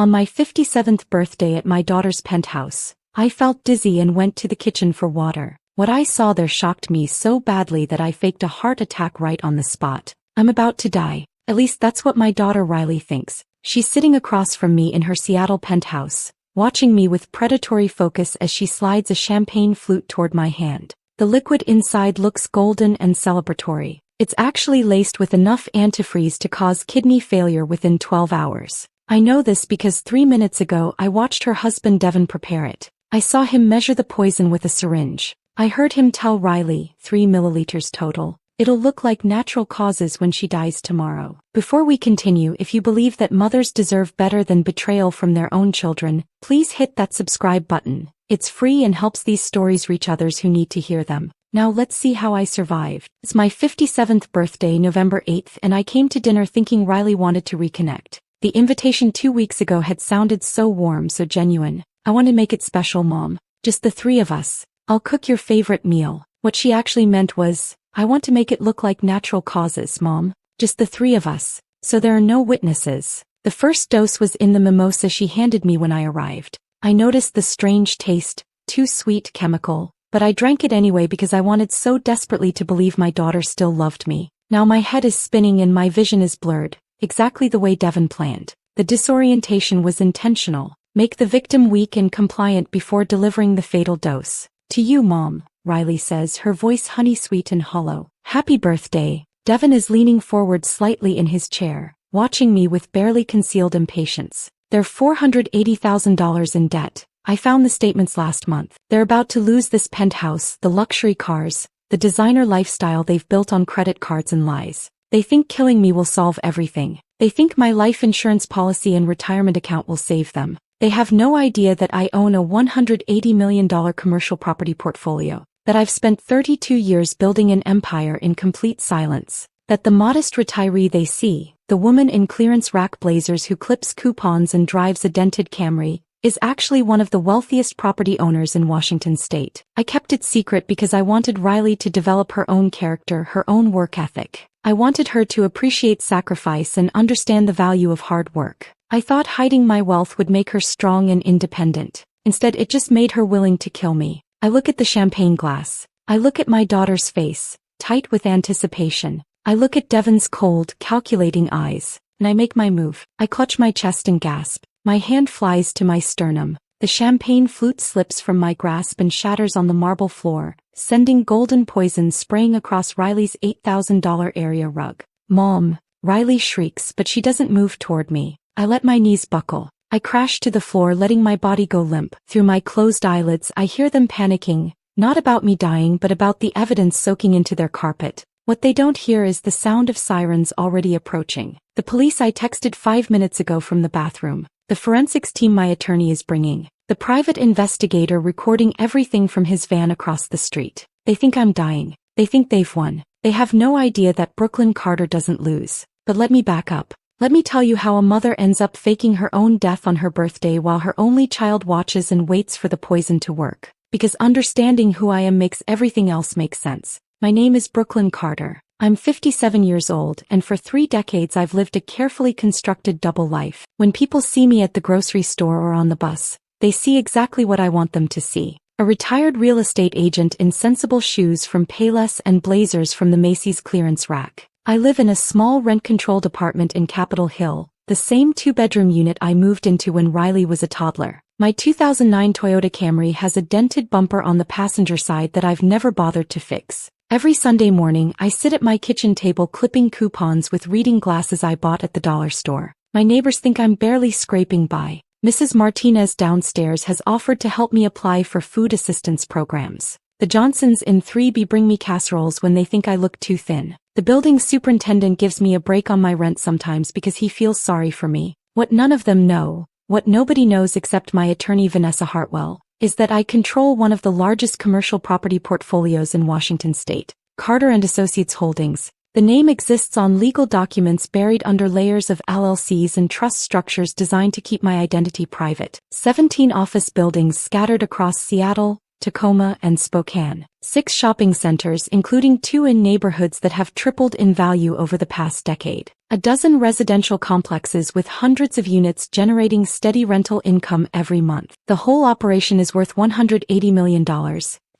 On my 57th birthday at my daughter's penthouse, I felt dizzy and went to the kitchen for water. What I saw there shocked me so badly that I faked a heart attack right on the spot. I'm about to die. At least that's what my daughter Riley thinks. She's sitting across from me in her Seattle penthouse, watching me with predatory focus as she slides a champagne flute toward my hand. The liquid inside looks golden and celebratory. It's actually laced with enough antifreeze to cause kidney failure within 12 hours. I know this because 3 minutes ago I watched her husband Devin prepare it. I saw him measure the poison with a syringe. I heard him tell Riley, 3 milliliters total. It'll look like natural causes when she dies tomorrow. Before we continue, if you believe that mothers deserve better than betrayal from their own children, please hit that subscribe button. It's free and helps these stories reach others who need to hear them. Now let's see how I survived. It's my 57th birthday, November 8th, and I came to dinner thinking Riley wanted to reconnect. The invitation 2 weeks ago had sounded so warm, so genuine. I want to make it special, Mom. Just the three of us. I'll cook your favorite meal. What she actually meant was, I want to make it look like natural causes, Mom. Just the three of us. So there are no witnesses. The first dose was in the mimosa she handed me when I arrived. I noticed the strange taste, too sweet, chemical, but I drank it anyway because I wanted so desperately to believe my daughter still loved me. Now my head is spinning and my vision is blurred, exactly the way Devin planned. The disorientation was intentional. Make the victim weak and compliant before delivering the fatal dose. To you, Mom, Riley says, her voice honey-sweet and hollow. Happy birthday. Devin is leaning forward slightly in his chair, watching me with barely concealed impatience. They're $480,000 in debt. I found the statements last month. They're about to lose this penthouse, the luxury cars, the designer lifestyle they've built on credit cards and lies. They think killing me will solve everything. They think my life insurance policy and retirement account will save them. They have no idea that I own a $180 million commercial property portfolio, that I've spent 32 years building an empire in complete silence, that the modest retiree they see, the woman in clearance rack blazers who clips coupons and drives a dented Camry, is actually one of the wealthiest property owners in Washington state. I kept it secret because I wanted Riley to develop her own character, her own work ethic. I wanted her to appreciate sacrifice and understand the value of hard work. I thought hiding my wealth would make her strong and independent. Instead, it just made her willing to kill me. I look at the champagne glass. I look at my daughter's face, tight with anticipation. I look at Devin's cold, calculating eyes, and I make my move. I clutch my chest and gasp. My hand flies to my sternum. The champagne flute slips from my grasp and shatters on the marble floor, sending golden poison spraying across Riley's $8,000 area rug. Mom, Riley shrieks, but she doesn't move toward me. I let my knees buckle. I crash to the floor, letting my body go limp. Through my closed eyelids, I hear them panicking, not about me dying but about the evidence soaking into their carpet. What they don't hear is the sound of sirens already approaching. The police I texted 5 minutes ago from the bathroom. The forensics team my attorney is bringing. The private investigator recording everything from his van across the street. They think I'm dying. They think they've won. They have no idea that Brooklyn Carter doesn't lose. But let me back up. Let me tell you how a mother ends up faking her own death on her birthday while her only child watches and waits for the poison to work. Because understanding who I am makes everything else make sense. My name is Brooklyn Carter. I'm 57 years old, and for 3 decades I've lived a carefully constructed double life. When people see me at the grocery store or on the bus, they see exactly what I want them to see. A retired real estate agent in sensible shoes from Payless and blazers from the Macy's clearance rack. I live in a small rent-controlled apartment in Capitol Hill, the same 2-bedroom unit I moved into when Riley was a toddler. My 2009 Toyota Camry has a dented bumper on the passenger side that I've never bothered to fix. Every Sunday morning, I sit at my kitchen table clipping coupons with reading glasses I bought at the dollar store. My neighbors think I'm barely scraping by. Mrs. Martinez downstairs has offered to help me apply for food assistance programs. The Johnsons in 3B bring me casseroles when they think I look too thin. The building superintendent gives me a break on my rent sometimes because he feels sorry for me. What none of them know, what nobody knows except my attorney Vanessa Hartwell, is that I control one of the largest commercial property portfolios in Washington state, Carter and Associates Holdings. The name exists on legal documents buried under layers of LLCs and trust structures designed to keep my identity private. 17 office buildings scattered across Seattle, Tacoma, and Spokane. 6 shopping centers, including 2 in neighborhoods that have tripled in value over the past decade. A dozen residential complexes with hundreds of units generating steady rental income every month. The whole operation is worth $180 million,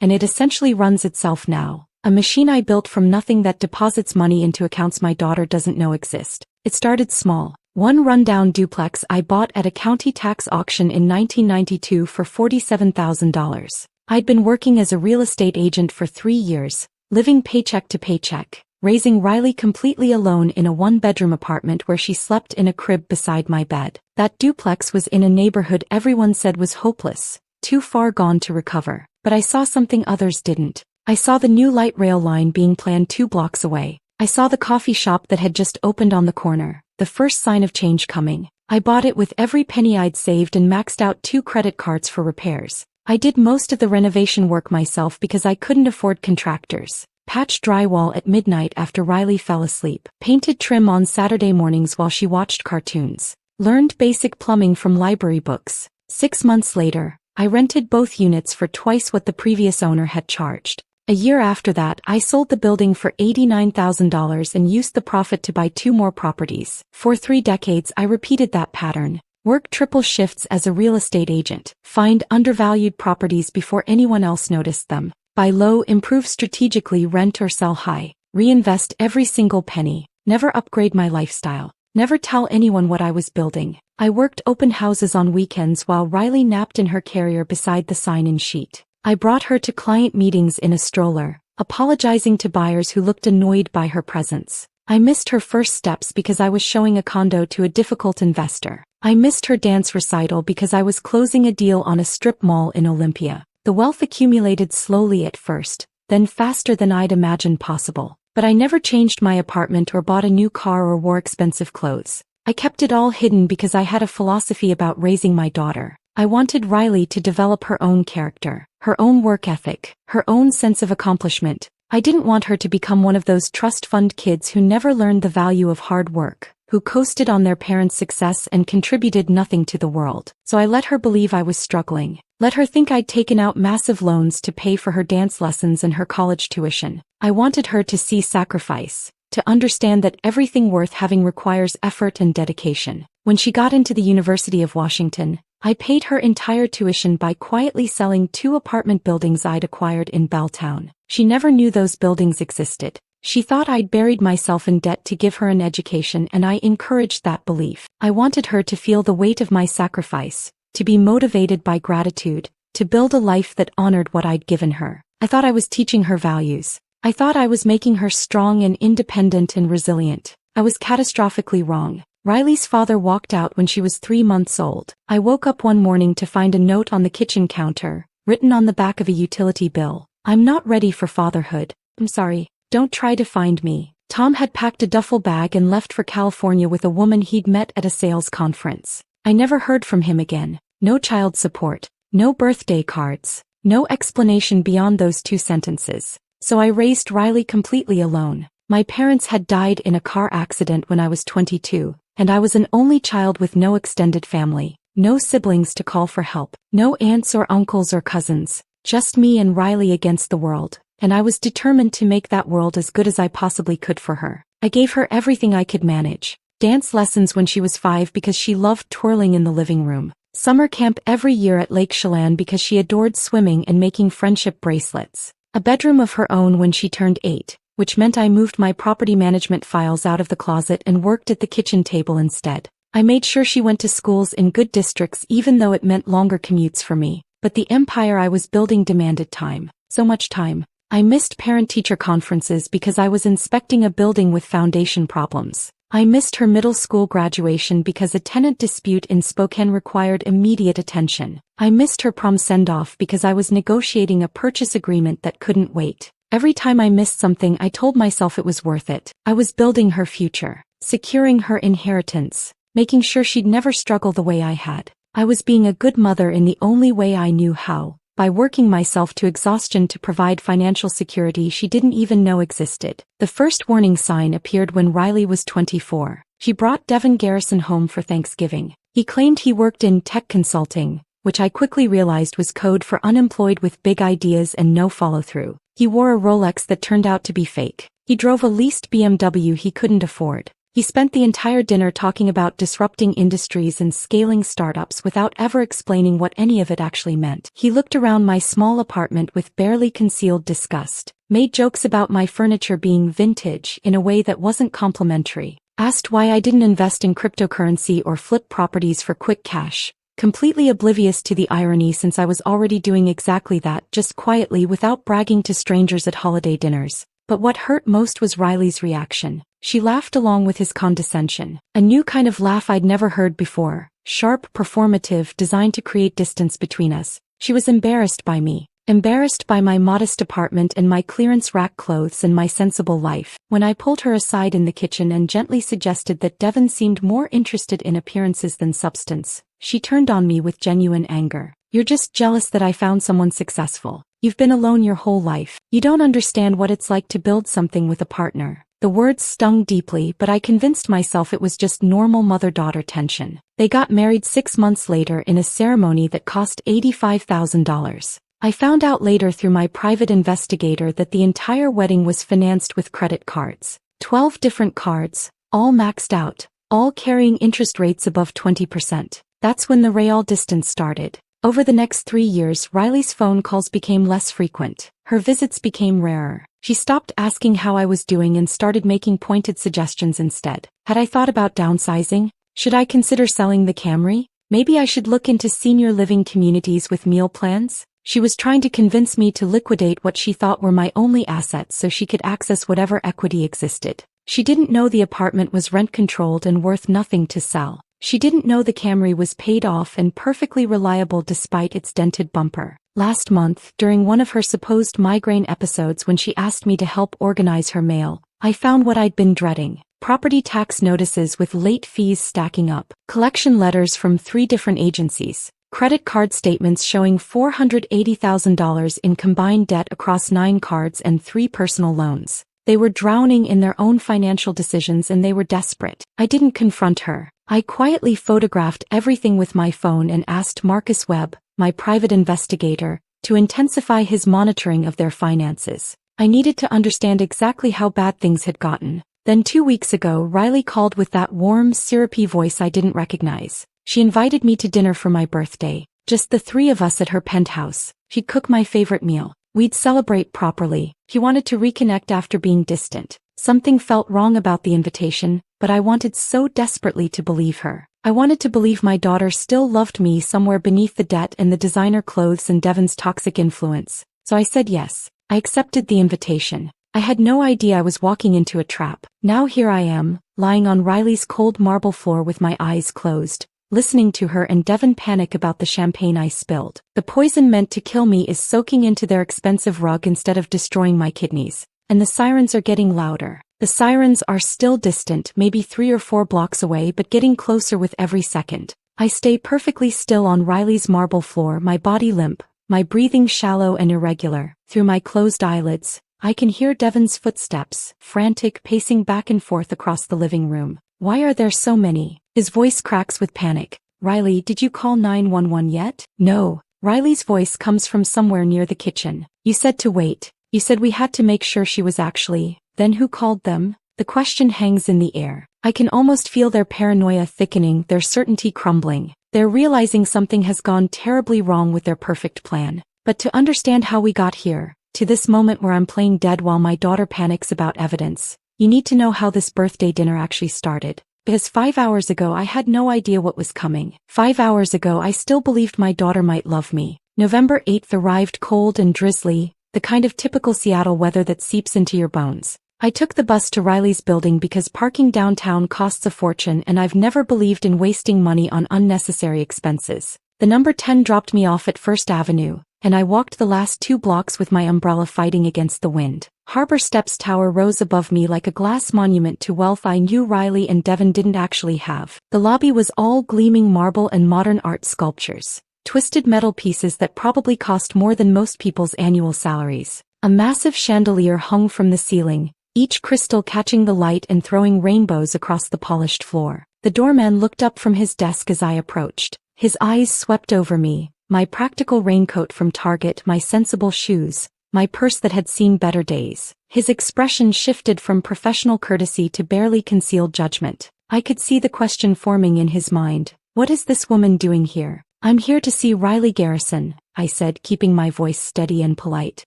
and it essentially runs itself now. A machine I built from nothing that deposits money into accounts my daughter doesn't know exist. It started small. One rundown duplex I bought at a county tax auction in 1992 for $47,000. I'd been working as a real estate agent for 3 years, living paycheck to paycheck, raising Riley completely alone in a 1-bedroom apartment where she slept in a crib beside my bed. That duplex was in a neighborhood everyone said was hopeless, too far gone to recover. But I saw something others didn't. I saw the new light rail line being planned 2 blocks away. I saw the coffee shop that had just opened on the corner, the first sign of change coming. I bought it with every penny I'd saved and maxed out 2 credit cards for repairs. I did most of the renovation work myself because I couldn't afford contractors. Patched drywall at midnight after Riley fell asleep. Painted trim on Saturday mornings while she watched cartoons. Learned basic plumbing from library books. 6 months later, I rented both units for twice what the previous owner had charged. A year after that, I sold the building for $89,000 and used the profit to buy 2 more properties. For 3 decades, I repeated that pattern. Work triple shifts as a real estate agent. Find undervalued properties before anyone else noticed them. Buy low, improve strategically, rent or sell high. Reinvest every single penny. Never upgrade my lifestyle. Never tell anyone what I was building. I worked open houses on weekends while Riley napped in her carrier beside the sign-in sheet. I brought her to client meetings in a stroller, apologizing to buyers who looked annoyed by her presence. I missed her first steps because I was showing a condo to a difficult investor. I missed her dance recital because I was closing a deal on a strip mall in Olympia. The wealth accumulated slowly at first, then faster than I'd imagined possible. But I never changed my apartment or bought a new car or wore expensive clothes. I kept it all hidden because I had a philosophy about raising my daughter. I wanted Riley to develop her own character, her own work ethic, her own sense of accomplishment. I didn't want her to become one of those trust fund kids who never learned the value of hard work, who coasted on their parents' success and contributed nothing to the world. So I let her believe I was struggling. Let her think I'd taken out massive loans to pay for her dance lessons and her college tuition. I wanted her to see sacrifice, to understand that everything worth having requires effort and dedication. When she got into the University of Washington, I paid her entire tuition by quietly selling 2 apartment buildings I'd acquired in Belltown. She never knew those buildings existed. She thought I'd buried myself in debt to give her an education, and I encouraged that belief. I wanted her to feel the weight of my sacrifice, to be motivated by gratitude, to build a life that honored what I'd given her. I thought I was teaching her values. I thought I was making her strong and independent and resilient. I was catastrophically wrong. Riley's father walked out when she was 3 months old. I woke up one morning to find a note on the kitchen counter, written on the back of a utility bill. I'm not ready for fatherhood. I'm sorry. Don't try to find me. Tom had packed a duffel bag and left for California with a woman he'd met at a sales conference. I never heard from him again. No child support. No birthday cards. No explanation beyond those 2 sentences. So I raised Riley completely alone. My parents had died in a car accident when I was 22. And I was an only child with no extended family, no siblings to call for help, no aunts or uncles or cousins, just me and Riley against the world, and I was determined to make that world as good as I possibly could for her. I gave her everything I could manage. Dance lessons when she was 5 because she loved twirling in the living room. Summer camp every year at Lake Chelan because she adored swimming and making friendship bracelets. A bedroom of her own when she turned 8. Which meant I moved my property management files out of the closet and worked at the kitchen table instead. I made sure she went to schools in good districts even though it meant longer commutes for me. But the empire I was building demanded time. So much time. I missed parent-teacher conferences because I was inspecting a building with foundation problems. I missed her middle school graduation because a tenant dispute in Spokane required immediate attention. I missed her prom send-off because I was negotiating a purchase agreement that couldn't wait. Every time I missed something, I told myself it was worth it. I was building her future, securing her inheritance, making sure she'd never struggle the way I had. I was being a good mother in the only way I knew how, by working myself to exhaustion to provide financial security she didn't even know existed. The first warning sign appeared when Riley was 24. She brought Devin Garrison home for Thanksgiving. He claimed he worked in tech consulting, which I quickly realized was code for unemployed with big ideas and no follow-through. He wore a Rolex that turned out to be fake. He drove a leased BMW he couldn't afford. He spent the entire dinner talking about disrupting industries and scaling startups without ever explaining what any of it actually meant. He looked around my small apartment with barely concealed disgust, made jokes about my furniture being vintage in a way that wasn't complimentary, asked why I didn't invest in cryptocurrency or flip properties for quick cash, completely oblivious to the irony since I was already doing exactly that just quietly without bragging to strangers at holiday dinners. But what hurt most was Riley's reaction. She laughed along with his condescension, a new kind of laugh I'd never heard before, sharp, performative, designed to create distance between us. She was embarrassed by me, embarrassed by my modest apartment and my clearance rack clothes and my sensible life. When I pulled her aside in the kitchen and gently suggested that Devon seemed more interested in appearances than substance, she turned on me with genuine anger. "You're just jealous that I found someone successful. You've been alone your whole life. You don't understand what it's like to build something with a partner." The words stung deeply, but I convinced myself it was just normal mother-daughter tension. They got married 6 months later in a ceremony that cost $85,000. I found out later through my private investigator that the entire wedding was financed with credit cards. 12 different cards, all maxed out, all carrying interest rates above 20%. That's when the real distance started. Over the next 3 years, Riley's phone calls became less frequent. Her visits became rarer. She stopped asking how I was doing and started making pointed suggestions instead. Had I thought about downsizing? Should I consider selling the Camry? Maybe I should look into senior living communities with meal plans? She was trying to convince me to liquidate what she thought were my only assets so she could access whatever equity existed. She didn't know the apartment was rent-controlled and worth nothing to sell. She didn't know the Camry was paid off and perfectly reliable despite its dented bumper. Last month, during one of her supposed migraine episodes when she asked me to help organize her mail, I found what I'd been dreading. Property tax notices with late fees stacking up, collection letters from 3 different agencies, credit card statements showing $480,000 in combined debt across 9 cards and 3 personal loans. They were drowning in their own financial decisions and they were desperate. I didn't confront her. I quietly photographed everything with my phone and asked Marcus Webb, my private investigator, to intensify his monitoring of their finances. I needed to understand exactly how bad things had gotten. Then 2 weeks ago, Riley called with that warm, syrupy voice I didn't recognize. She invited me to dinner for my birthday. Just the 3 of us at her penthouse. She'd cook my favorite meal. We'd celebrate properly. He wanted to reconnect after being distant. Something felt wrong about the invitation, but I wanted so desperately to believe her. I wanted to believe my daughter still loved me somewhere beneath the debt and the designer clothes and Devon's toxic influence. So I said yes. I accepted the invitation. I had no idea I was walking into a trap. Now here I am, lying on Riley's cold marble floor with my eyes closed, listening to her and Devon panic about the champagne I spilled. The poison meant to kill me is soaking into their expensive rug instead of destroying my kidneys. And the sirens are getting louder. The sirens are still distant, maybe 3 or 4 blocks away, but getting closer with every second. I stay perfectly still on Riley's marble floor, my body limp, my breathing shallow and irregular. Through my closed eyelids, I can hear Devon's footsteps, frantic, pacing back and forth across the living room. Why are there so many? His voice cracks with panic. Riley, did you call 911 yet? No. Riley's voice comes from somewhere near the kitchen. You said to wait. You said we had to make sure she was actually. Then who called them? The question hangs in the air. I can almost feel their paranoia thickening, their certainty crumbling. They're realizing something has gone terribly wrong with their perfect plan. But to understand how we got here, to this moment where I'm playing dead while my daughter panics about evidence, you need to know how this birthday dinner actually started. Because 5 hours ago I had no idea what was coming. 5 hours ago I still believed my daughter might love me. November 8th arrived cold and drizzly, the kind of typical Seattle weather that seeps into your bones. I took the bus to Riley's building because parking downtown costs a fortune and I've never believed in wasting money on unnecessary expenses. The number 10 dropped me off at First Avenue, and I walked the last 2 blocks with my umbrella fighting against the wind. Harbor Steps Tower rose above me like a glass monument to wealth I knew Riley and Devon didn't actually have. The lobby was all gleaming marble and modern art sculptures. Twisted metal pieces that probably cost more than most people's annual salaries. A massive chandelier hung from the ceiling, each crystal catching the light and throwing rainbows across the polished floor. The doorman looked up from his desk as I approached. His eyes swept over me, My practical raincoat from Target, my sensible shoes, my purse that had seen better days. His expression shifted from professional courtesy to barely concealed judgment. I could see the question forming in his mind. What is this woman doing here? I'm here to see Riley Garrison, I said, keeping my voice steady and polite.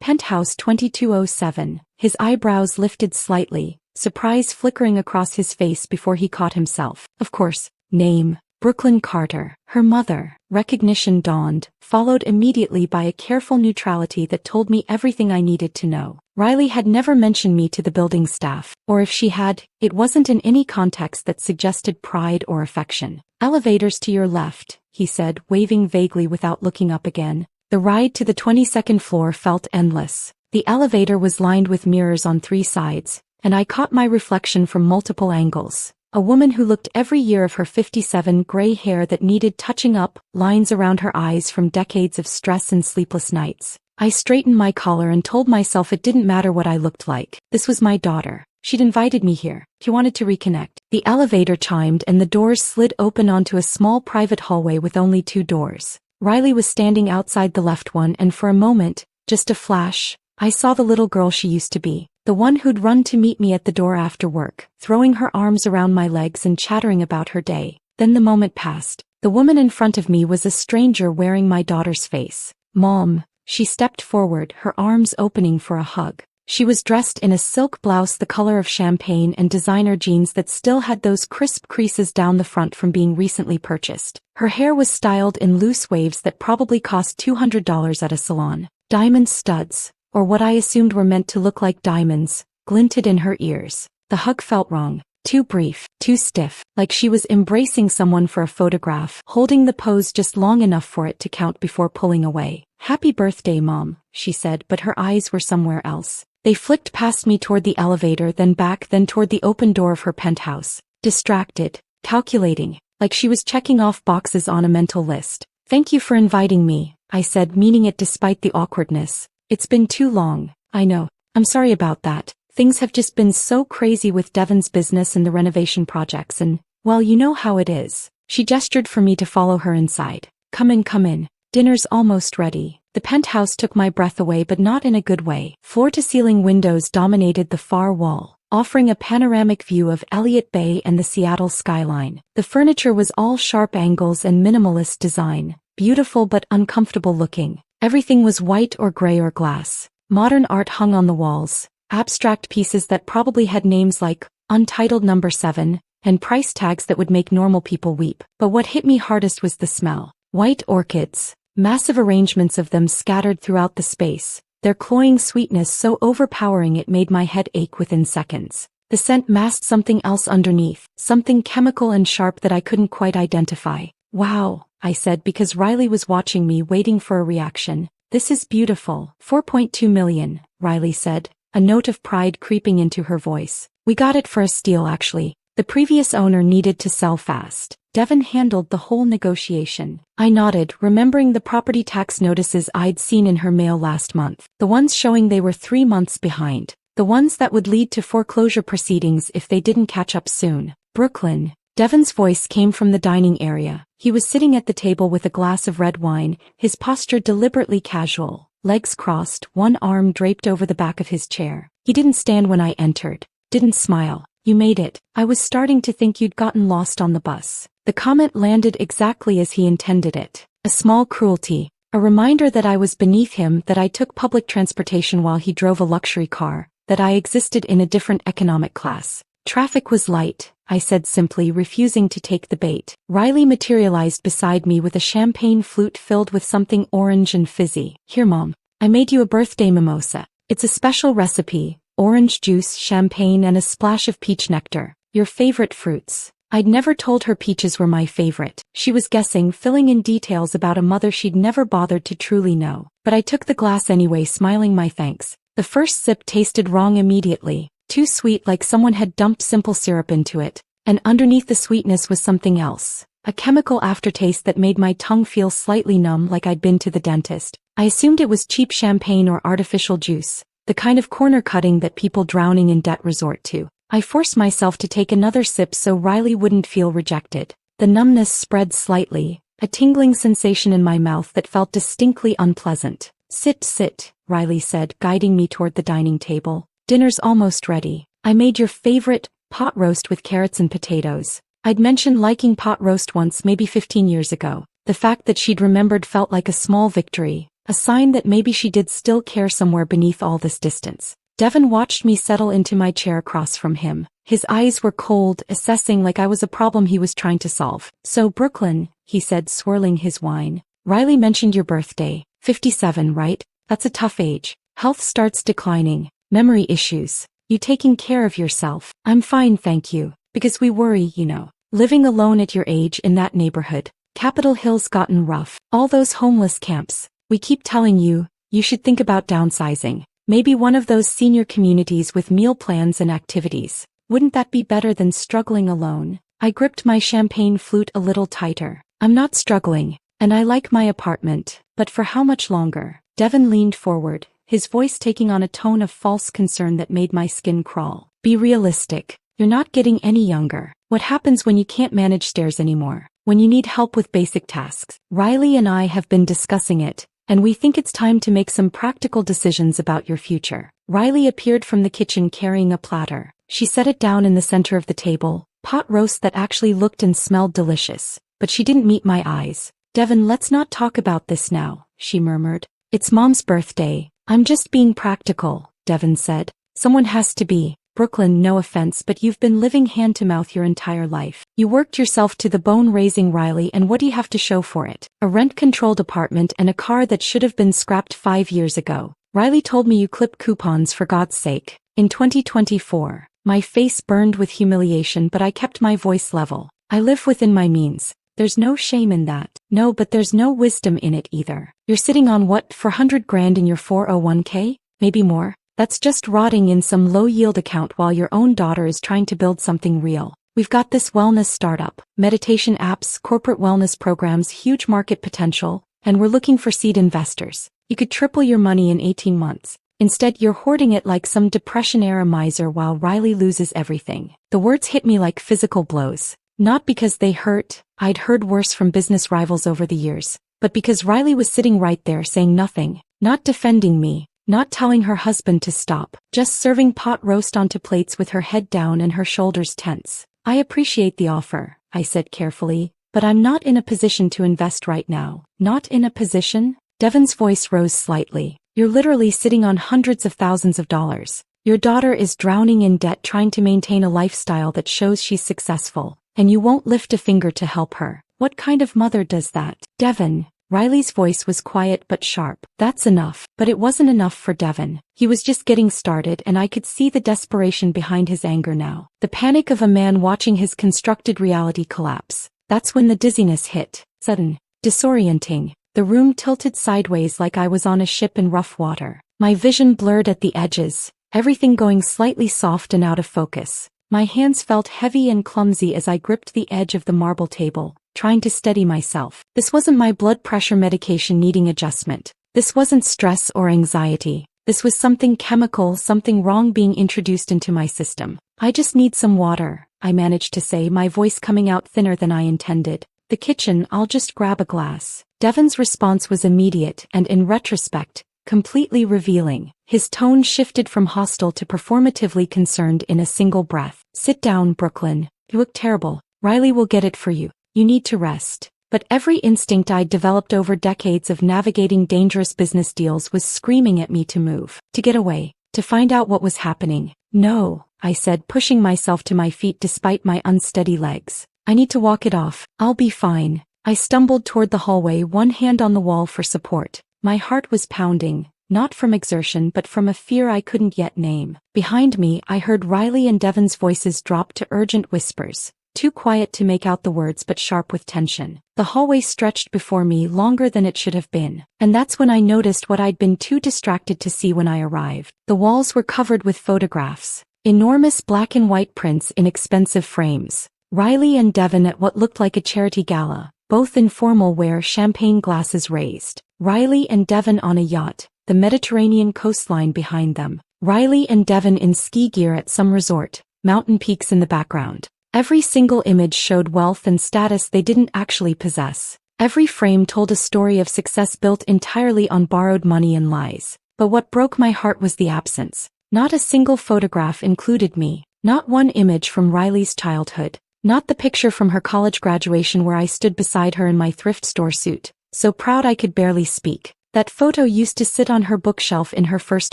Penthouse 2207. His eyebrows lifted slightly, surprise flickering across his face before he caught himself. Of course. Name: Brooklyn Carter. Her mother. Recognition dawned, followed immediately by a careful neutrality that told me everything I needed to know. Riley had never mentioned me to the building staff, or if she had, it wasn't in any context that suggested pride or affection. Elevators to your left, he said, waving vaguely without looking up again. The ride to the 22nd floor felt endless. The elevator was lined with mirrors on 3 sides, and I caught my reflection from multiple angles. A woman who looked every year of her 57, gray hair that needed touching up, lines around her eyes from decades of stress and sleepless nights. I straightened my collar and told myself it didn't matter what I looked like. This was my daughter. She'd invited me here. She wanted to reconnect. The elevator chimed and the doors slid open onto a small private hallway with only 2 doors. Riley was standing outside the left one, and for a moment, just a flash, I saw the little girl she used to be. The one who'd run to meet me at the door after work, throwing her arms around my legs and chattering about her day. Then the moment passed. The woman in front of me was a stranger wearing my daughter's face. Mom. She stepped forward, her arms opening for a hug. She was dressed in a silk blouse the color of champagne and designer jeans that still had those crisp creases down the front from being recently purchased. Her hair was styled in loose waves that probably cost $200 at a salon. Diamond studs, or what I assumed were meant to look like diamonds, glinted in her ears. The hug felt wrong. Too brief, too stiff, like she was embracing someone for a photograph, holding the pose just long enough for it to count before pulling away. Happy birthday, Mom, she said, but her eyes were somewhere else. They flicked past me toward the elevator, then back, then toward the open door of her penthouse. Distracted, calculating, like she was checking off boxes on a mental list. Thank you for inviting me, I said, meaning it despite the awkwardness. It's been too long. I know. I'm sorry about that. Things have just been so crazy with Devon's business and the renovation projects and, well, you know how it is. She gestured for me to follow her inside. Come in, come in. Dinner's almost ready. The penthouse took my breath away, but not in a good way. Floor-to-ceiling windows dominated the far wall, offering a panoramic view of Elliott Bay and the Seattle skyline. The furniture was all sharp angles and minimalist design, beautiful but uncomfortable looking. Everything was white or gray or glass. Modern art hung on the walls, abstract pieces that probably had names like Untitled Number 7, and price tags that would make normal people weep. But what hit me hardest was the smell. White orchids, massive arrangements of them scattered throughout the space, their cloying sweetness so overpowering it made my head ache within seconds. The scent masked something else underneath, something chemical and sharp that I couldn't quite identify. Wow, I said because Riley was watching me, waiting for a reaction. This is beautiful. 4.2 million, Riley said, a note of pride creeping into her voice. We got it for a steal actually. The previous owner needed to sell fast. Devon handled the whole negotiation. I nodded, remembering the property tax notices I'd seen in her mail last month. The ones showing they were 3 months behind. The ones that would lead to foreclosure proceedings if they didn't catch up soon. Brooklyn. Devon's voice came from the dining area. He was sitting at the table with a glass of red wine, his posture deliberately casual, legs crossed, one arm draped over the back of his chair. He didn't stand when I entered. Didn't smile. You made it. I was starting to think you'd gotten lost on the bus. The comment landed exactly as he intended it. A small cruelty. A reminder that I was beneath him, that I took public transportation while he drove a luxury car, that I existed in a different economic class. Traffic was light, I said simply, refusing to take the bait. Riley materialized beside me with a champagne flute filled with something orange and fizzy. Here, Mom. I made you a birthday mimosa. It's a special recipe. Orange juice, champagne, and a splash of peach nectar. Your favorite fruits. I'd never told her peaches were my favorite. She was guessing, filling in details about a mother she'd never bothered to truly know. But I took the glass anyway, smiling my thanks. The first sip tasted wrong immediately. Too sweet, like someone had dumped simple syrup into it. And underneath the sweetness was something else. A chemical aftertaste that made my tongue feel slightly numb, like I'd been to the dentist. I assumed it was cheap champagne or artificial juice. The kind of corner cutting that people drowning in debt resort to. I forced myself to take another sip so Riley wouldn't feel rejected. The numbness spread slightly, a tingling sensation in my mouth that felt distinctly unpleasant. Sit, Riley said, guiding me toward the dining table. Dinner's almost ready. I made your favorite pot roast with carrots and potatoes. I'd mentioned liking pot roast once, maybe 15 years ago. The fact that she'd remembered felt like a small victory, a sign that maybe she did still care somewhere beneath all this distance. Devin watched me settle into my chair across from him. His eyes were cold, assessing like I was a problem he was trying to solve. So Brooklyn, he said, swirling his wine. Riley mentioned your birthday. 57, right? That's a tough age. Health starts declining. Memory issues. You taking care of yourself? I'm fine, thank you. Because we worry, you know. Living alone at your age in that neighborhood. Capitol Hill's gotten rough. All those homeless camps. We keep telling you, you should think about downsizing. Maybe one of those senior communities with meal plans and activities. Wouldn't that be better than struggling alone? I gripped my champagne flute a little tighter. I'm not struggling, and I like my apartment, but for how much longer? Devin leaned forward, his voice taking on a tone of false concern that made my skin crawl. Be realistic. You're not getting any younger. What happens when you can't manage stairs anymore? When you need help with basic tasks? Riley and I have been discussing it, and we think it's time to make some practical decisions about your future. Riley appeared from the kitchen carrying a platter. She set it down in the center of the table, pot roast that actually looked and smelled delicious, but she didn't meet my eyes. Devin, let's not talk about this now, she murmured. It's Mom's birthday. I'm just being practical, Devin said. Someone has to be. Brooklyn, no offense, but you've been living hand-to-mouth your entire life. You worked yourself to the bone raising Riley, and what do you have to show for it? A rent-controlled apartment and a car that should have been scrapped 5 years ago. Riley told me you clip coupons, for God's sake. In 2024. My face burned with humiliation, but I kept my voice level. I live within my means. There's no shame in that. No, but there's no wisdom in it either. You're sitting on what, $400,000 in your 401k? Maybe more? That's just rotting in some low-yield account while your own daughter is trying to build something real. We've got this wellness startup, meditation apps, corporate wellness programs, huge market potential, and we're looking for seed investors. You could triple your money in 18 months. Instead, you're hoarding it like some Depression-era miser while Riley loses everything. The words hit me like physical blows. Not because they hurt, I'd heard worse from business rivals over the years, but because Riley was sitting right there saying nothing, not defending me, not telling her husband to stop, just serving pot roast onto plates with her head down and her shoulders tense. I appreciate the offer, I said carefully, but I'm not in a position to invest right now. Not in a position? Devin's voice rose slightly. You're literally sitting on hundreds of thousands of dollars. Your daughter is drowning in debt trying to maintain a lifestyle that shows she's successful, and you won't lift a finger to help her. What kind of mother does that? Devin. Riley's voice was quiet but sharp. That's enough. But it wasn't enough for Devin. He was just getting started, and I could see the desperation behind his anger now. The panic of a man watching his constructed reality collapse. That's when the dizziness hit. Sudden. Disorienting. The room tilted sideways like I was on a ship in rough water. My vision blurred at the edges, everything going slightly soft and out of focus. My hands felt heavy and clumsy as I gripped the edge of the marble table, trying to steady myself. This wasn't my blood pressure medication needing adjustment. This wasn't stress or anxiety. This was something chemical, something wrong being introduced into my system. I just need some water, I managed to say, my voice coming out thinner than I intended. The kitchen, I'll just grab a glass. Devin's response was immediate and, in retrospect, completely revealing. His tone shifted from hostile to performatively concerned in a single breath. Sit down, Brooklyn. You look terrible. Riley will get it for you. You need to rest. But every instinct I'd developed over decades of navigating dangerous business deals was screaming at me to move, to get away, to find out what was happening. No, I said, pushing myself to my feet despite my unsteady legs. I need to walk it off. I'll be fine. I stumbled toward the hallway, one hand on the wall for support. My heart was pounding, not from exertion but from a fear I couldn't yet name. Behind me, I heard Riley and Devin's voices drop to urgent whispers, too quiet to make out the words but sharp with tension. The hallway stretched before me longer than it should have been, and that's when I noticed what I'd been too distracted to see when I arrived. The walls were covered with photographs, enormous black and white prints in expensive frames. Riley and Devin at what looked like a charity gala, both in formal wear, champagne glasses raised. Riley and Devin on a yacht, the Mediterranean coastline behind them. Riley and Devin in ski gear at some resort, mountain peaks in the background. Every single image showed wealth and status they didn't actually possess. Every frame told a story of success built entirely on borrowed money and lies. But what broke my heart was the absence. Not a single photograph included me. Not one image from Riley's childhood. Not the picture from her college graduation where I stood beside her in my thrift store suit, so proud I could barely speak. That photo used to sit on her bookshelf in her first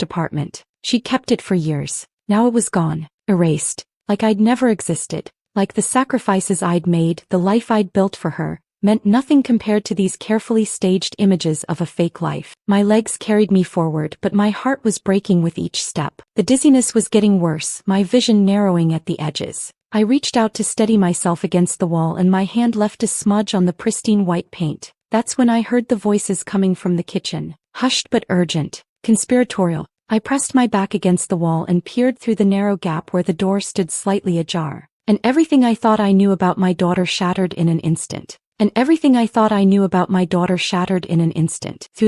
apartment. She'd kept it for years. Now it was gone. Erased. Like I'd never existed. Like the sacrifices I'd made, the life I'd built for her, meant nothing compared to these carefully staged images of a fake life. My legs carried me forward, but my heart was breaking with each step. The dizziness was getting worse, my vision narrowing at the edges. I reached out to steady myself against the wall and my hand left a smudge on the pristine white paint. That's when I heard the voices coming from the kitchen. Hushed but urgent. Conspiratorial. I pressed my back against the wall and peered through the narrow gap where the door stood slightly ajar. And everything I thought I knew about my daughter shattered in an instant. Through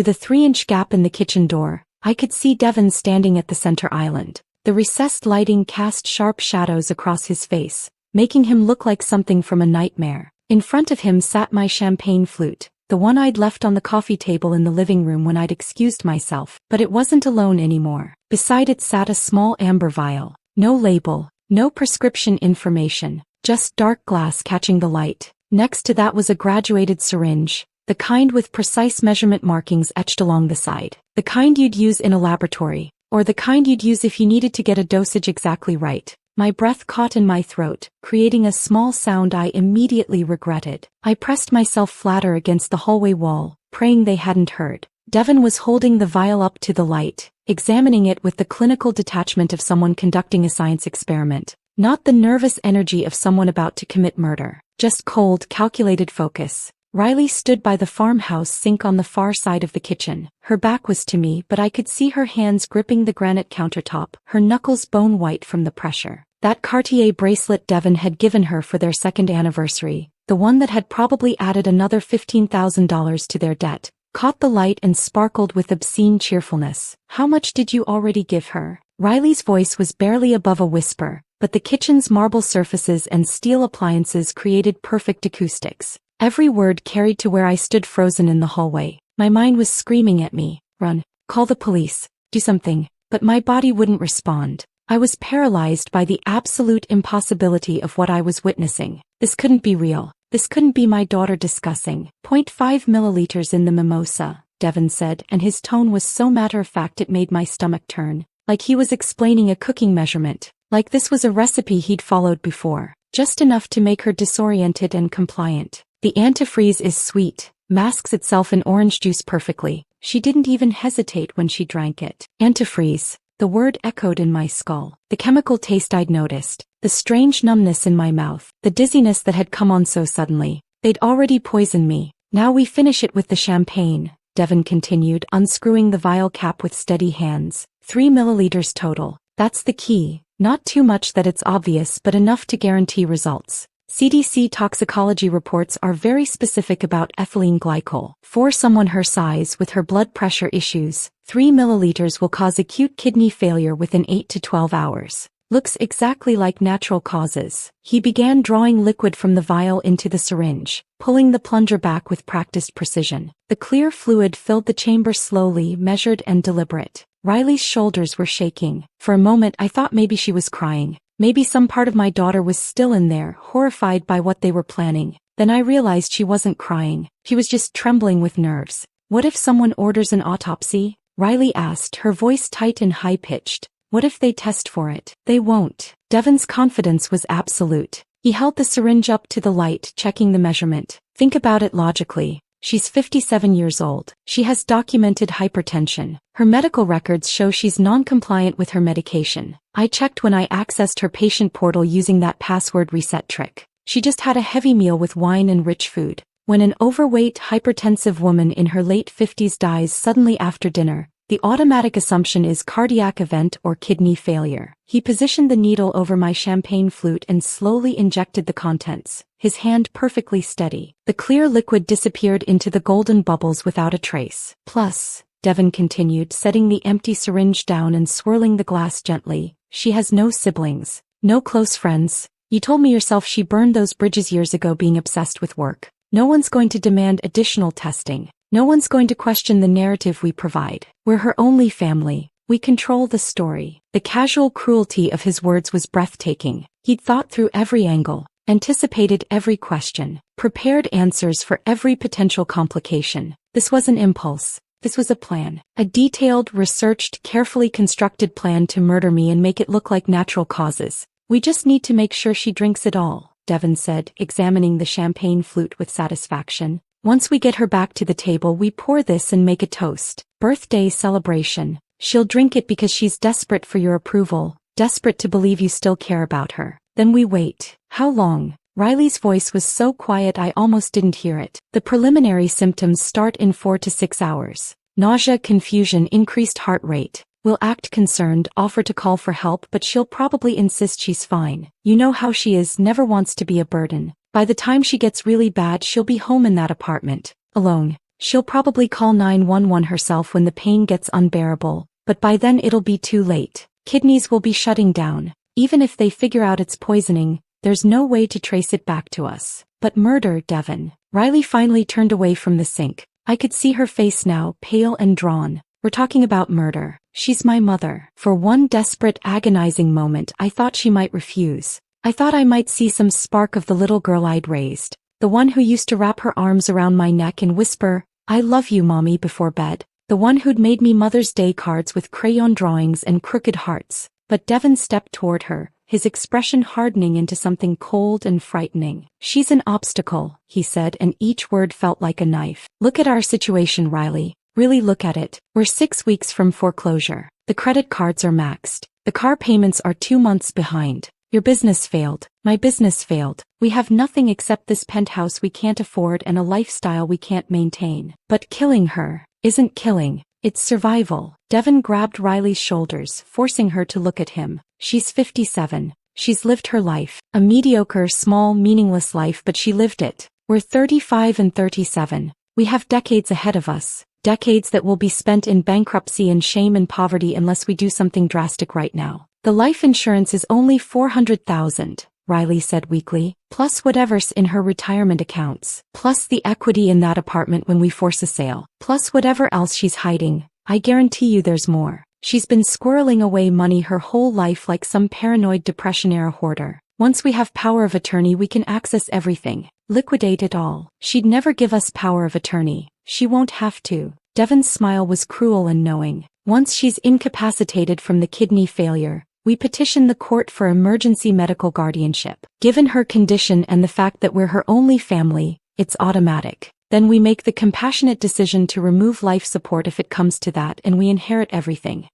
the 3-inch gap in the kitchen door, I could see Devon standing at the center island. The recessed lighting cast sharp shadows across his face, making him look like something from a nightmare. In front of him sat my champagne flute, the one I'd left on the coffee table in the living room when I'd excused myself. But it wasn't alone anymore. Beside it sat a small amber vial. No label, no prescription information, just dark glass catching the light. Next to that was a graduated syringe, the kind with precise measurement markings etched along the side. The kind you'd use in a laboratory, or the kind you'd use if you needed to get a dosage exactly right. My breath caught in my throat, creating a small sound I immediately regretted. I pressed myself flatter against the hallway wall, praying they hadn't heard. Devon was holding the vial up to the light, examining it with the clinical detachment of someone conducting a science experiment. Not the nervous energy of someone about to commit murder. Just cold, calculated focus. Riley stood by the farmhouse sink on the far side of the kitchen. Her back was to me, but I could see her hands gripping the granite countertop, her knuckles bone white from the pressure. That Cartier bracelet Devon had given her for their 2nd anniversary, the one that had probably added another $15,000 to their debt, caught the light and sparkled with obscene cheerfulness. "How much did you already give her?" Riley's voice was barely above a whisper, but the kitchen's marble surfaces and steel appliances created perfect acoustics. Every word carried to where I stood frozen in the hallway. My mind was screaming at me, "Run, call the police, do something," but my body wouldn't respond. I was paralyzed by the absolute impossibility of what I was witnessing. This couldn't be real. This couldn't be my daughter discussing. "0.5 milliliters in the mimosa," Devon said, and his tone was so matter-of-fact it made my stomach turn. Like he was explaining a cooking measurement. Like this was a recipe he'd followed before. Just enough to make her disoriented and compliant. "The antifreeze is sweet, masks itself in orange juice perfectly." She didn't even hesitate when she drank it. Antifreeze. The word echoed in my skull. The chemical taste I'd noticed. The strange numbness in my mouth. The dizziness that had come on so suddenly. They'd already poisoned me. "Now we finish it with the champagne," Devon continued, unscrewing the vial cap with steady hands. 3 milliliters total. That's the key. Not too much that it's obvious, but enough to guarantee results. CDC toxicology reports are very specific about ethylene glycol. For someone her size with her blood pressure issues, 3 milliliters will cause acute kidney failure within 8 to 12 hours. Looks exactly like natural causes. He began drawing liquid from the vial into the syringe, pulling the plunger back with practiced precision. The clear fluid filled the chamber slowly, measured and deliberate. Riley's shoulders were shaking. For a moment I thought maybe she was crying. Maybe some part of my daughter was still in there, horrified by what they were planning. Then I realized she wasn't crying. She was just trembling with nerves. "What if someone orders an autopsy?" Riley asked, her voice tight and high-pitched. "What if they test for it?" "They won't." Devon's confidence was absolute. He held the syringe up to the light, checking the measurement. "Think about it logically. She's 57 years old. She has documented hypertension. Her medical records show she's non-compliant with her medication. I checked when I accessed her patient portal using that password reset trick. She just had a heavy meal with wine and rich food. When an overweight, hypertensive woman in her late 50s dies suddenly after dinner, the automatic assumption is cardiac event or kidney failure." He positioned the needle over my champagne flute and slowly injected the contents, his hand perfectly steady. The clear liquid disappeared into the golden bubbles without a trace. "Plus," Devon continued, setting the empty syringe down and swirling the glass gently, "she has no siblings, no close friends. You told me yourself she burned those bridges years ago being obsessed with work. No one's going to demand additional testing. No one's going to question the narrative we provide. We're her only family. We control the story. The casual cruelty of his words was breathtaking. He'd thought through every angle, anticipated every question, prepared answers for every potential complication. This wasn't impulse. This was a plan. A detailed, researched, carefully constructed plan to murder me and make it look like natural causes. We just need to make sure she drinks it all, Devon said, examining the champagne flute with satisfaction. Once we get her back to the table, we pour this and make a toast. Birthday celebration. She'll drink it because she's desperate for your approval, desperate to believe you still care about her. Then we wait. How long? Riley's voice was so quiet I almost didn't hear it. The preliminary symptoms start in 4 to 6 hours. Nausea, confusion, increased heart rate. We'll act concerned, offer to call for help, but she'll probably insist she's fine. You know how she is, never wants to be a burden. By the time she gets really bad, she'll be home in that apartment, alone. She'll probably call 911 herself when the pain gets unbearable, but by then it'll be too late. Kidneys will be shutting down. Even if they figure out it's poisoning, there's no way to trace it back to us. But murder, Devon. Riley finally turned away from the sink. I could see her face now, pale and drawn. We're talking about murder. She's my mother. For one desperate, agonizing moment, I thought she might refuse. I thought I might see some spark of the little girl I'd raised. The one who used to wrap her arms around my neck and whisper, "I love you, Mommy," before bed. The one who'd made me Mother's Day cards with crayon drawings and crooked hearts. But Devon stepped toward her, his expression hardening into something cold and frightening. "She's an obstacle," he said, and each word felt like a knife. "Look at our situation, Riley. Really look at it. We're 6 weeks from foreclosure. The credit cards are maxed. The car payments are 2 months behind. Your business failed. My business failed. We have nothing except this penthouse we can't afford and a lifestyle we can't maintain. But killing her isn't killing. It's survival." Devon grabbed Riley's shoulders, forcing her to look at him. "She's 57. She's lived her life. A mediocre, small, meaningless life, but she lived it. We're 35 and 37. We have decades ahead of us. Decades that will be spent in bankruptcy and shame and poverty unless we do something drastic right now. The life insurance is only $400,000, Riley said weakly, plus whatever's in her retirement accounts, plus the equity in that apartment when we force a sale, plus whatever else she's hiding. I guarantee you there's more. She's been squirreling away money her whole life like some paranoid Depression-era hoarder. Once we have power of attorney, we can access everything. Liquidate it all. She'd never give us power of attorney. She won't have to." Devon's smile was cruel and knowing. "Once she's incapacitated from the kidney failure, we petition the court for emergency medical guardianship. Given her condition and the fact that we're her only family, it's automatic. Then we make the compassionate decision to remove life support if it comes to that, and we inherit everything."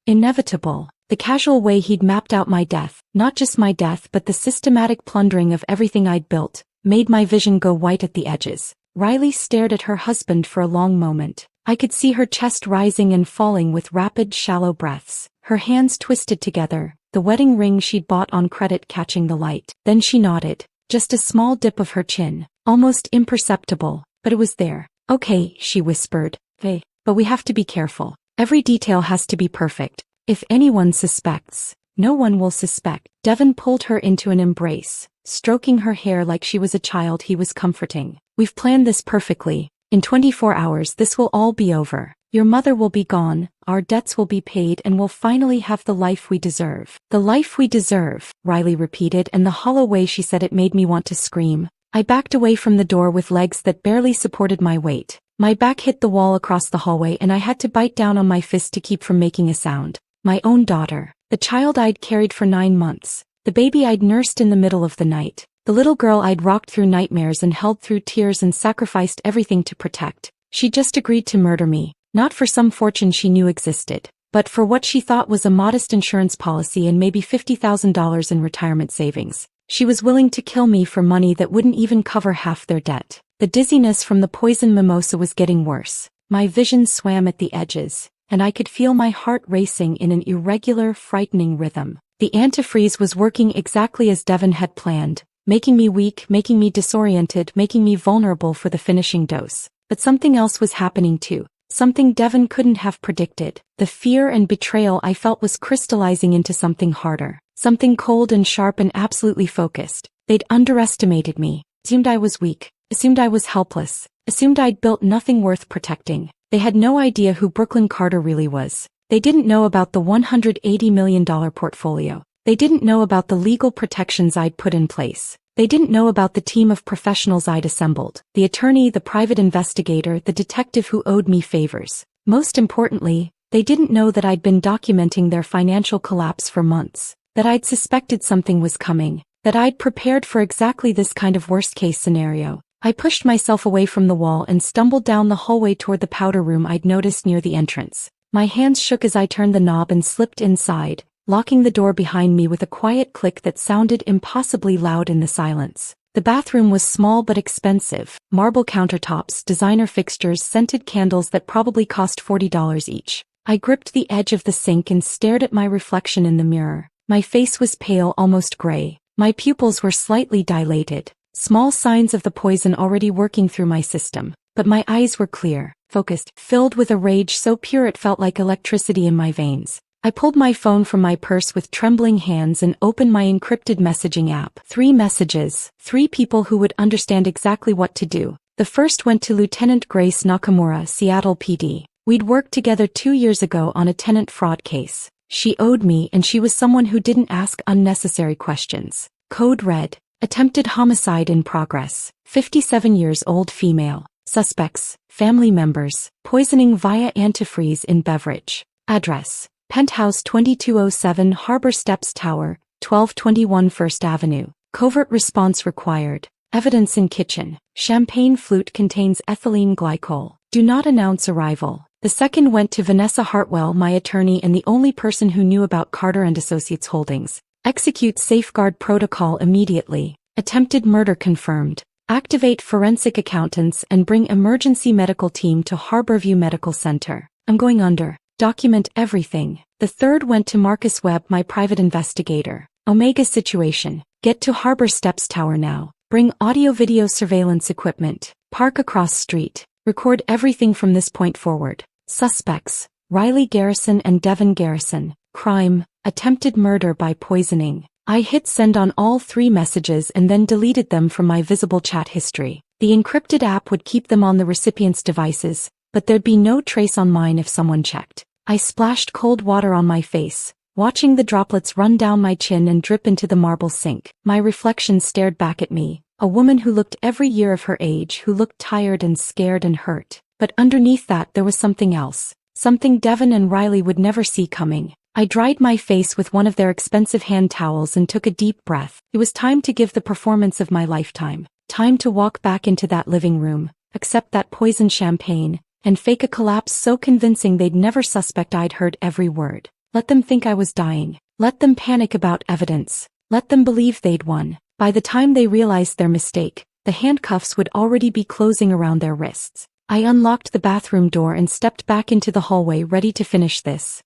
Inevitable. The casual way he'd mapped out my death, not just my death but the systematic plundering of everything I'd built, made my vision go white at the edges. Riley stared at her husband for a long moment. I could see her chest rising and falling with rapid, shallow breaths. Her hands twisted together, the wedding ring she'd bought on credit catching the light. Then she nodded. Just a small dip of her chin, almost imperceptible, but it was there. "Okay," she whispered. "Hey, but we have to be careful. Every detail has to be perfect. If anyone suspects, no one will suspect." Devon pulled her into an embrace, stroking her hair like she was a child he was comforting. "We've planned this perfectly. In 24 hours this will all be over. Your mother will be gone, our debts will be paid, and we'll finally have the life we deserve." "The life we deserve," Riley repeated, and the hollow way she said it made me want to scream. I backed away from the door with legs that barely supported my weight. My back hit the wall across the hallway and I had to bite down on my fist to keep from making a sound. My own daughter. The child I'd carried for 9 months. The baby I'd nursed in the middle of the night. The little girl I'd rocked through nightmares and held through tears and sacrificed everything to protect. She just agreed to murder me, not for some fortune she knew existed, but for what she thought was a modest insurance policy and maybe $50,000 in retirement savings. She was willing to kill me for money that wouldn't even cover half their debt. The dizziness from the poison mimosa was getting worse. My vision swam at the edges, and I could feel my heart racing in an irregular, frightening rhythm. The antifreeze was working exactly as Devon had planned, making me weak, making me disoriented, making me vulnerable for the finishing dose. But something else was happening too. Something Devon couldn't have predicted. The fear and betrayal I felt was crystallizing into something harder. Something cold and sharp and absolutely focused. They'd underestimated me, assumed I was weak, assumed I was helpless, assumed I'd built nothing worth protecting. They had no idea who Brooklyn Carter really was. They didn't know about the $180 million portfolio. They didn't know about the legal protections I'd put in place. They didn't know about the team of professionals I'd assembled, the attorney, the private investigator, the detective who owed me favors. Most importantly, they didn't know that I'd been documenting their financial collapse for months, that I'd suspected something was coming, that I'd prepared for exactly this kind of worst-case scenario. I pushed myself away from the wall and stumbled down the hallway toward the powder room I'd noticed near the entrance. My hands shook as I turned the knob and slipped inside, locking the door behind me with a quiet click that sounded impossibly loud in the silence. The bathroom was small but expensive, marble countertops, designer fixtures, scented candles that probably cost $40 each. I gripped the edge of the sink and stared at my reflection in the mirror. My face was pale, almost gray. My pupils were slightly dilated, small signs of the poison already working through my system. But my eyes were clear, focused, filled with a rage so pure it felt like electricity in my veins. I pulled my phone from my purse with trembling hands and opened my encrypted messaging app. 3 messages, 3 people who would understand exactly what to do. The first went to Lieutenant Grace Nakamura, Seattle PD. We'd worked together 2 years ago on a tenant fraud case. She owed me, and she was someone who didn't ask unnecessary questions. Code red. Attempted homicide in progress. 57 years old female. Suspects, family members. Poisoning via antifreeze in beverage. Address: Penthouse 2207 Harbor Steps Tower, 1221 First Avenue. Covert response required. Evidence in kitchen. Champagne flute contains ethylene glycol. Do not announce arrival. The second went to Vanessa Hartwell, my attorney and the only person who knew about Carter and Associates Holdings. Execute safeguard protocol immediately. Attempted murder confirmed. Activate forensic accountants and bring emergency medical team to Harborview Medical Center. I'm going under. Document everything. The third went to Marcus Webb, my private investigator. Omega situation. Get to Harbor Steps Tower now. Bring audio-video surveillance equipment. Park across street. Record everything from this point forward. Suspects: Riley Garrison and Devin Garrison. Crime: attempted murder by poisoning. I hit send on all 3 messages and then deleted them from my visible chat history. The encrypted app would keep them on the recipient's devices, but there'd be no trace on mine if someone checked. I splashed cold water on my face, watching the droplets run down my chin and drip into the marble sink. My reflection stared back at me, a woman who looked every year of her age, who looked tired and scared and hurt. But underneath that there was something else, something Devin and Riley would never see coming. I dried my face with one of their expensive hand towels and took a deep breath. It was time to give the performance of my lifetime. Time to walk back into that living room, accept that poisoned champagne, and fake a collapse so convincing they'd never suspect I'd heard every word. Let them think I was dying. Let them panic about evidence. Let them believe they'd won. By the time they realized their mistake, the handcuffs would already be closing around their wrists. I unlocked the bathroom door and stepped back into the hallway ready to finish this.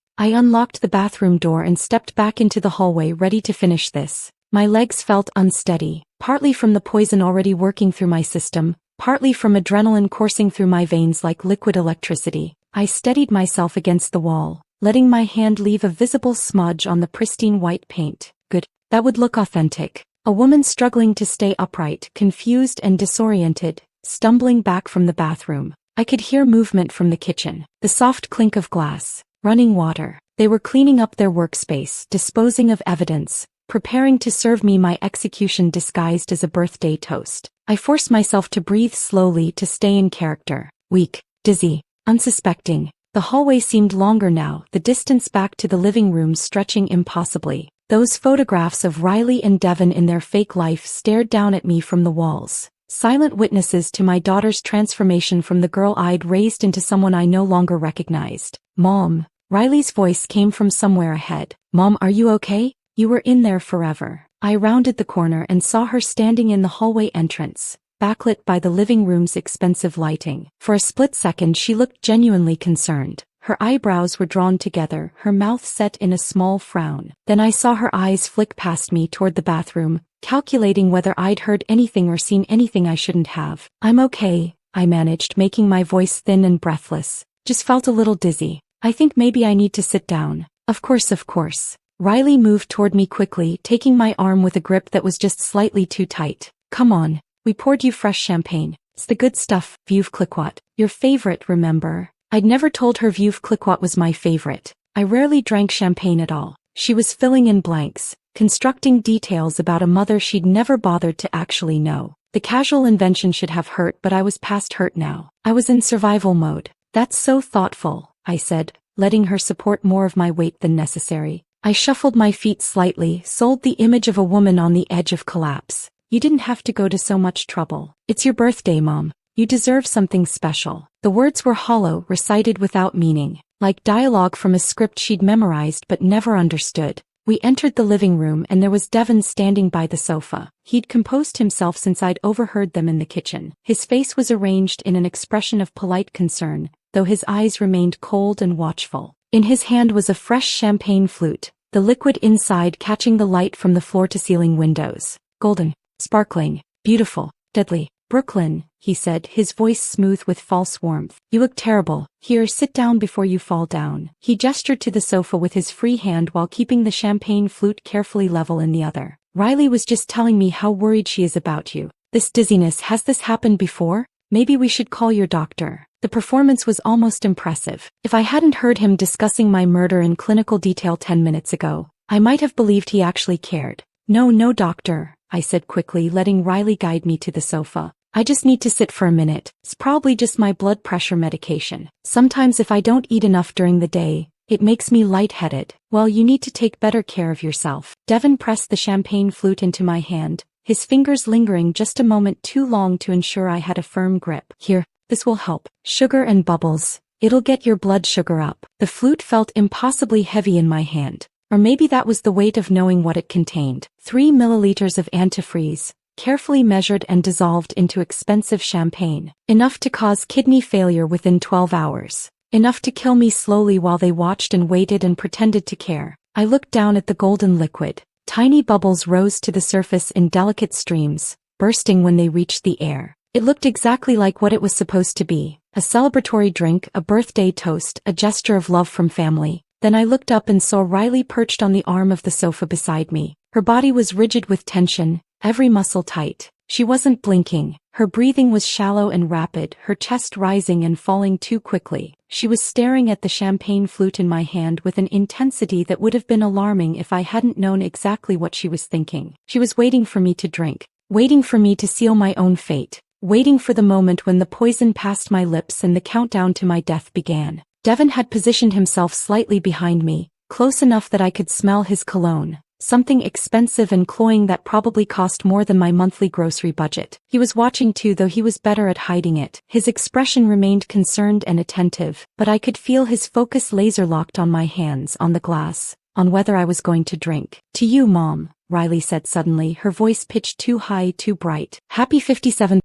My legs felt unsteady, partly from the poison already working through my system, partly from adrenaline coursing through my veins like liquid electricity. I steadied myself against the wall, letting my hand leave a visible smudge on the pristine white paint. Good. That would look authentic. A woman struggling to stay upright, confused and disoriented, stumbling back from the bathroom. I could hear movement from the kitchen, the soft clink of glass, running water. They were cleaning up their workspace, disposing of evidence, preparing to serve me my execution disguised as a birthday toast. I forced myself to breathe slowly to stay in character. Weak, dizzy, unsuspecting. The hallway seemed longer now, the distance back to the living room stretching impossibly. Those photographs of Riley and Devin in their fake life stared down at me from the walls. Silent witnesses to my daughter's transformation from the girl I'd raised into someone I no longer recognized. Mom. Riley's voice came from somewhere ahead. Mom, are you okay? You were in there forever. I rounded the corner and saw her standing in the hallway entrance, backlit by the living room's expensive lighting. For a split second she looked genuinely concerned. Her eyebrows were drawn together, her mouth set in a small frown. Then I saw her eyes flick past me toward the bathroom, calculating whether I'd heard anything or seen anything I shouldn't have. I'm okay, I managed, making my voice thin and breathless. Just felt a little dizzy. I think maybe I need to sit down. Of course. Riley moved toward me quickly, taking my arm with a grip that was just slightly too tight. Come on, We poured you fresh champagne. It's the good stuff, Veuve Clicquot. Your favorite, remember? I'd never told her Veuve Clicquot was my favorite. I rarely drank champagne at all. She was filling in blanks, constructing details about a mother she'd never bothered to actually know. The casual invention should have hurt, but I was past hurt now. I was in survival mode. That's so thoughtful, I said, letting her support more of my weight than necessary. I shuffled my feet slightly, sold the image of a woman on the edge of collapse. You didn't have to go to so much trouble. It's your birthday, Mom. You deserve something special. The words were hollow, recited without meaning, like dialogue from a script she'd memorized but never understood. We entered the living room and there was Devon standing by the sofa. He'd composed himself since I'd overheard them in the kitchen. His face was arranged in an expression of polite concern, though his eyes remained cold and watchful. In his hand was a fresh champagne flute, the liquid inside catching the light from the floor-to-ceiling windows. Golden, sparkling, beautiful, deadly. Brooklyn, he said, his voice smooth with false warmth. You look terrible. Here, sit down before you fall down. He gestured to the sofa with his free hand while keeping the champagne flute carefully level in the other. Riley was just telling me how worried she is about you. This dizziness, has this happened before? Maybe we should call your doctor. The performance was almost impressive. If I hadn't heard him discussing my murder in clinical detail 10 minutes ago, I might have believed he actually cared. No, doctor, I said quickly, letting Riley guide me to the sofa. I just need to sit for a minute. It's probably just my blood pressure medication. Sometimes if I don't eat enough during the day, it makes me lightheaded. Well, you need to take better care of yourself. Devon pressed the champagne flute into my hand, his fingers lingering just a moment too long to ensure I had a firm grip. Here, this will help. Sugar and bubbles. It'll get your blood sugar up. The flute felt impossibly heavy in my hand. Or maybe that was the weight of knowing what it contained. 3 milliliters of antifreeze, carefully measured and dissolved into expensive champagne. Enough to cause kidney failure within 12 hours. Enough to kill me slowly while they watched and waited and pretended to care. I looked down at the golden liquid. Tiny bubbles rose to the surface in delicate streams, bursting when they reached the air. It looked exactly like what it was supposed to be. A celebratory drink, a birthday toast, a gesture of love from family. Then I looked up and saw Riley perched on the arm of the sofa beside me. Her body was rigid with tension, every muscle tight. She wasn't blinking. Her breathing was shallow and rapid, her chest rising and falling too quickly. She was staring at the champagne flute in my hand with an intensity that would have been alarming if I hadn't known exactly what she was thinking. She was waiting for me to drink, waiting for me to seal my own fate, waiting for the moment when the poison passed my lips and the countdown to my death began. Devon had positioned himself slightly behind me, close enough that I could smell his cologne. Something expensive and cloying that probably cost more than my monthly grocery budget. He was watching too, though he was better at hiding it. His expression remained concerned and attentive, but I could feel his focus laser-locked on my hands, on the glass, on whether I was going to drink. To you, Mom, Riley said suddenly, her voice pitched too high, too bright. Happy 57th